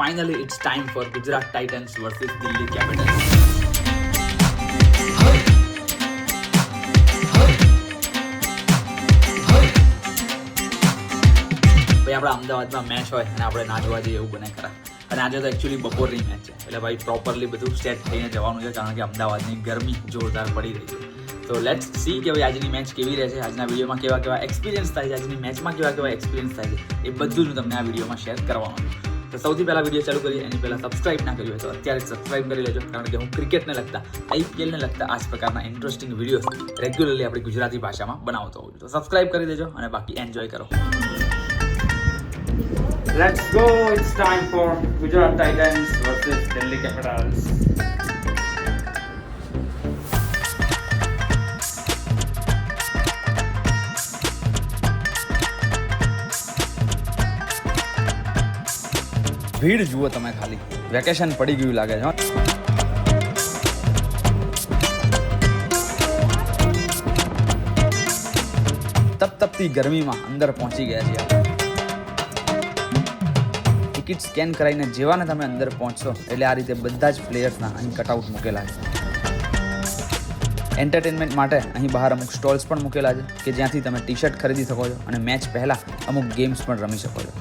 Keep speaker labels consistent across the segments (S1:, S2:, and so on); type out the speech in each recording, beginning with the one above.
S1: finally it's time for Gujarat Titans versus Delhi Capitals. ભાઈ આપણા અમદાવાદમાં મેચ હોય અને આપણે ના જોવા જઈએ એવું બને ખરા. અને આજે તો એકચ્યુઅલી બપોરની મેચ છે એટલે ભાઈ પ્રોપરલી બધું સેટ થઈને જવાનું છે કારણ કે અમદાવાદની ગરમી જોરદાર પડી રહી છે. તો લેટ્સ સી કે ભાઈ આજની મેચ કેવી રહેશે, આજના વિડીયોમાં કેવા કેવા એક્સપિરિયન્સ થાય છે, આજની મેચમાં કેવા કેવા એક્સપિરિયન્સ થાય છે, એ બધું જ હું તમને આ વિડીયોમાં શેર કરવાનો છું. તો સૌથી પહેલાં વિડીયો ચાલુ કરીએ એની પહેલાં સબસ્ક્રાઇબ ના કર્યું હોય તો અત્યારે સબસ્ક્રાઇબ કરી લેજો કારણ કે હું ક્રિકેટને લગતા IPLને લગતા આ જ પ્રકારના ઇન્ટરેસ્ટિંગ વિડીયોઝ રેગ્યુલરલી આપણી ગુજરાતી ભાષામાં બનાવતો હોઉં છું. તો સબસ્ક્રાઇબ કરી દેજો અને બાકી એન્જોય કરો. Let's go. It's time for Gujarat Titans versus Delhi Capitals. ભીડ જુઓ તમે ખાલી, વેકેશન પડી ગયું લાગે છે. તપતી ગરમીમાં અંદર પહોંચી ગયા છીએ. ટિકિટ સ્કેન કરાવીને જેવાને તમે અંદર પહોંચશો એટલે આ રીતે બધા જ પ્લેયર્સના અહીં કટઆઉટ મૂકેલા છે. એન્ટરટેનમેન્ટ માટે અહીં બહાર અમુક સ્ટોલ્સ પણ મૂકેલા છે કે જ્યાંથી તમે ટી-શર્ટ ખરીદી શકો છો અને મેચ પહેલાં અમુક ગેમ્સ પણ રમી શકો છો.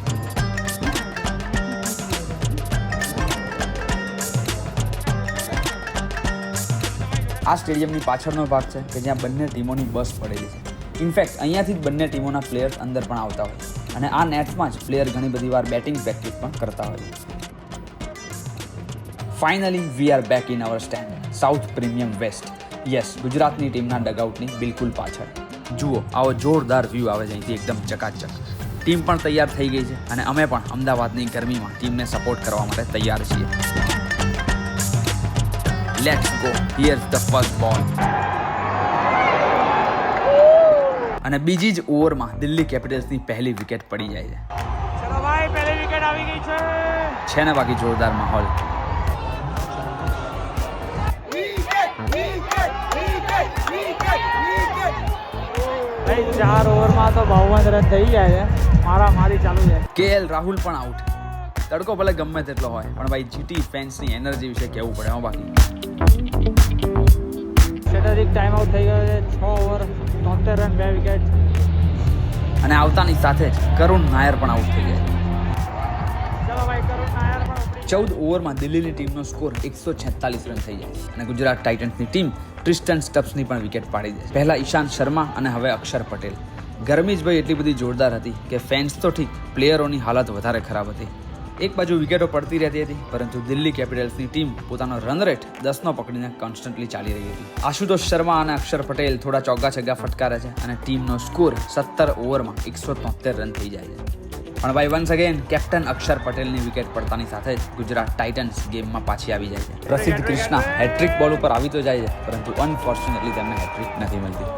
S1: આ સ્ટેડિયમની પાછળનો ભાગ છે કે જ્યાં બંને ટીમોની બસ પડેલી છે. ઇનફેક્ટ અહીંયાથી જ બંને ટીમોના પ્લેયર્સ અંદર પણ આવતા હોય અને આ નેટ્સમાં જ પ્લેયર ઘણી બધી વાર બેટિંગ પ્રેક્ટિસ પણ કરતા હોય. Finally we are back in our stand, south premium west. Yes, ગુજરાતની ટીમના ડગઆઉટની બિલકુલ પાછળ. જુઓ, આવો જોરદાર વ્યૂ આવે છે અહીંથી, એકદમ ચકાચક. ટીમ પણ તૈયાર થઈ ગઈ છે અને અમે પણ અમદાવાદની ગરમીમાં ટીમને સપોર્ટ કરવા માટે તૈયાર છીએ. Let's go. હિયર્સ ધ ફર્સ્ટ બોલ. અને બીજી જ ઓવરમાં દિલ્હી કેપિટલ્સની પહેલી વિકેટ પડી જાય છે.
S2: ચલો ભાઈ, પહેલી વિકેટ આવી ગઈ
S1: છે ને બાકી જોરદાર માહોલ.
S2: ભાઈ 4 ઓવરમાં તો 52 રન થઈ જાય છે. મારી ચાલુ છે.
S1: KL રાહુલ પણ આઉટ. તડકો ભલે ગમે તેટલો હોય પણ ભાઈ GT ફેન્સની એનર્જી વિશે કહેવું પડે. હા બાકી
S2: સ્ટ્રેટેજિક ટાઈમ આઉટ થઈ ગયો છે. 6 ઓવર 73 રન 2 વિકેટ.
S1: અને આવતાની સાથે જ કરુણ નાયર પણ આઉટ થઈ ગયા.
S2: ચલો ભાઈ, કરુણ નાયર પણ
S1: 14 ઓવરમાં દિલ્હીની ટીમનો સ્કોર 146 રન થઈ જાય અને ગુજરાત ટાઇટન્સની ટીમ ટ્રિસ્ટન સ્ટબ્સની પણ વિકેટ પાડી દે. પહેલા ઈશાંત શર્મા અને હવે અક્ષર પટેલ. ગરમી જ ભાઈ એટલી બધી જોરદાર હતી કે ફેન્સ તો ઠીક, પ્લેયરોની હાલત વધારે ખરાબ હતી. એક બાજુ વિકેટો પડતી રહેતી હતી પરંતુ દિલ્હી કેપિટલ્સની ટીમ પોતાનો રન રેટ 10નો પકડીને કોન્સ્ટન્ટલી ચાલી રહી હતી. આશુતોષ શર્મા અને અક્ષર પટેલ થોડા ચોગ્ગા છગ્ગા ફટકારે છે અને ટીમનો સ્કોર 17 ઓવરમાં 173 રન થઈ જાય છે. પણ ભાઈ વન્સ અગેન કેપ્ટન અક્ષર પટેલની વિકેટ પડતાની સાથે જ ગુજરાત ટાઇટન્સ ગેમમાં પાછી આવી જાય છે. પ્રસિદ્ધ કૃષ્ણા હેટ્રિક બોલ ઉપર આવી તો જાય છે પરંતુ અનફોર્ચ્યુનેટલી તેમને હેટ્રિક નથી મળતી.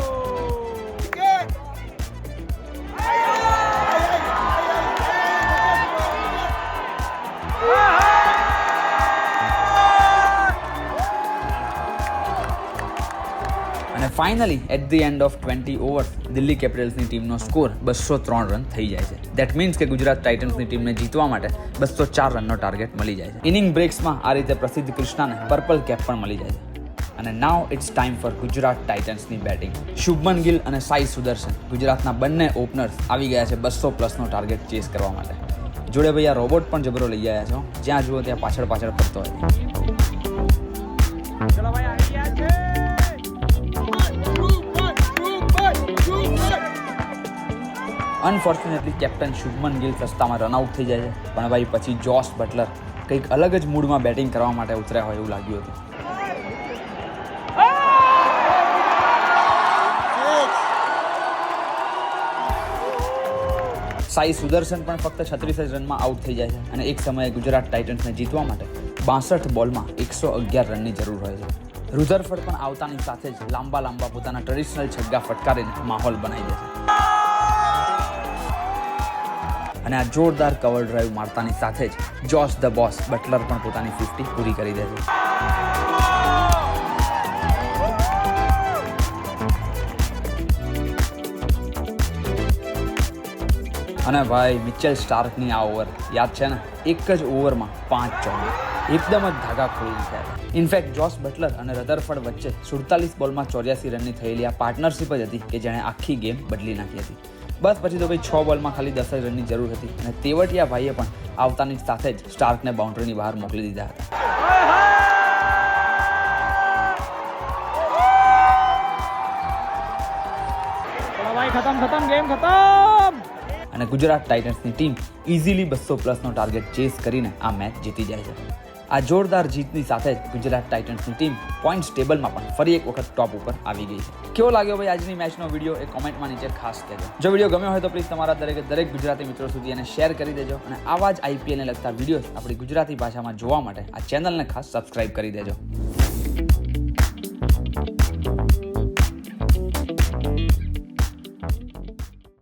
S1: અને finally at the end of 20 overs Delhi કેપિટલ્સની ટીમનો સ્કોર 203 રન થઈ જાય છે. દેટ મીન્સ કે ગુજરાત ટાઇટન્સની ટીમને જીતવા માટે 204 રનનો ટાર્ગેટ મળી જાય છે. ઇનિંગ બ્રેક્સમાં આ રીતે પ્રસિદ્ધ કૃષ્ણાને પર્પલ કેપ પણ મળી જાય છે. અને now it's time for Gujarat ટાઇટન્સની બેટિંગ. શુભમન ગિલ અને સાઈ સુદર્શન ગુજરાતના બંને ઓપનર્સ આવી ગયા છે 200+ ટાર્ગેટ ચેસ કરવા માટે. જોડે ભાઈ આ રોબોટ પણ જબરો લઈ આવ્યા છો, જ્યાં જુઓ ત્યાં પાછળ ફરતો હોય.
S2: ચલો ભાઈ, આવી ગયા છે.
S1: અનફોર્ચ્યુનેટલી કેપ્ટન શુભમન ગિલ રસ્તામાં રનઆઉટ થઈ જાય છે પણ ભાઈ પછી જોસ બટલર કંઈક અલગ જ મૂડમાં બેટિંગ કરવા માટે ઉતર્યા હોય એવું લાગ્યું હતું. સાઈ સુદર્શન પણ ફક્ત 36 જ રનમાં આઉટ થઈ જાય છે અને એક સમયે ગુજરાત ટાઇટન્સને જીતવા માટે 62 બોલમાં 111 રનની જરૂર હોય છે. રુધરફર્ડ પણ આવતાની સાથે જ લાંબા પોતાના ટ્રેડિશનલ છગ્ગા ફટકારીને માહોલ બનાવી દે છે. અને આ જોરદાર કવર ડ્રાઈવ મારતાની સાથે જ જોસ ધ બોસ બટલર પણ પોતાની 50 પૂરી કરી દે છે. અને ભાઈ મિચેલ સ્ટાર્કની આ ઓવર યાદ છે ને, એક જ ઓવરમાં 5 ચોગ્ગા, એકદમ જ ધાગા ખોલી નાખ્યા હતા. ઇનફેક્ટ જોસ બટલર અને રધરફર્ડ વચ્ચે 47 બોલમાં 84 રનની થયેલી આ પાર્ટનરશિપ જ હતી કે જેણે આખી ગેમ બદલી નાખી હતી. બસ પછી તો ભાઈ 6 બોલમાં ખાલી 10 જ રનની જરૂર હતી અને તેવટિયા ભાઈએ પણ આવતાની સાથે જ સ્ટાર્કને બાઉન્ડ્રીની બહાર મોકલી દીધા હતા.
S2: ભાઈ ખતમ ગેમ ખતમ.
S1: અને ગુજરાત ટાઇટન્સની ટીમ ઇઝીલી 200+ ટાર્ગેટ ચેસ કરીને આ મેચ જીતી જાય છે. આ જોરદાર જીતની સાથે જ ગુજરાત ટાઇટન્સની ટીમ પોઈન્ટ્સ ટેબલમાં પણ ફરી એક વખત ટોપ ઉપર આવી ગઈ છે. કેવો લાગ્યો ભાઈ આજની મેચનો વિડીયો એ કોમેન્ટમાં નીચે ખાસ કહેજો. જો વિડીયો ગમ્યો હોય તો પ્લીઝ તમારા દરેક ગુજરાતી મિત્રો સુધી એને શેર કરી દેજો અને આવા જ IPL ને લગતા વિડીયોઝ આપણી ગુજરાતી ભાષામાં જોવા માટે આ ચેનલને ખાસ સબસ્ક્રાઇબ કરી દેજો.